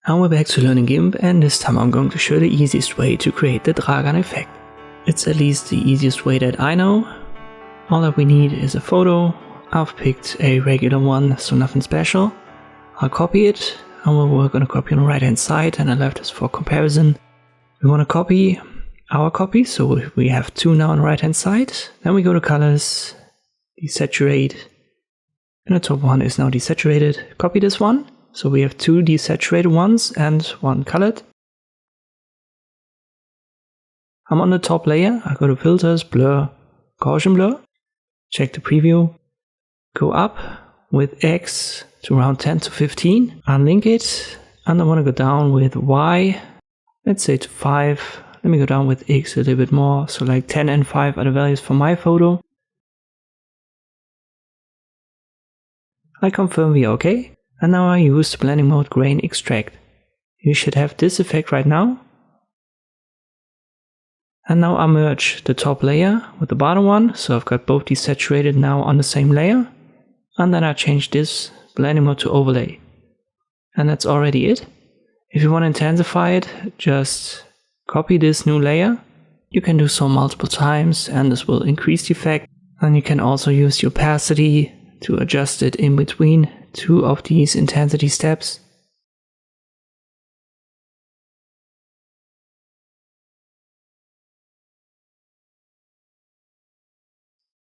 And we're back to learning Gimp, and this time I'm going to show the easiest way to create the Dragan effect. It's at least the easiest way that I know. All that we need is a photo. I've picked a regular one, so nothing special. I'll copy it, and we're going to copy on the right hand side, and the left is for comparison. We want to copy our copy, so we have two now on the right hand side. Then we go to colors, desaturate, and the top one is now desaturated. Copy this one. So we have two desaturated ones and one colored. I'm on the top layer. I go to filters, blur, Gaussian blur. Check the preview. Go up with X to around 10 to 15. Unlink it. And I want to go down with Y. Let's say to 5. Let me go down with X a little bit more. So like 10 and 5 are the values for my photo. I confirm we are okay. And now I use the blending mode grain extract. You should have this effect right now. And now I merge the top layer with the bottom one, so I've got both desaturated now on the same layer. And then I change this blending mode to overlay. And that's already it. If you want to intensify it, just copy this new layer. You can do so multiple times and this will increase the effect. And you can also use the opacity to adjust it in between two of these intensity steps.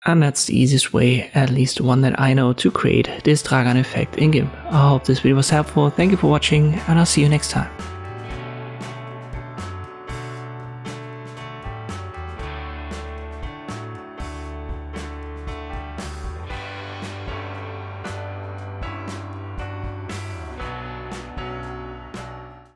And that's the easiest way, at least the one that I know, to create this Dragan effect in Gimp. I hope this video was helpful. Thank you for watching, and I'll see you next time.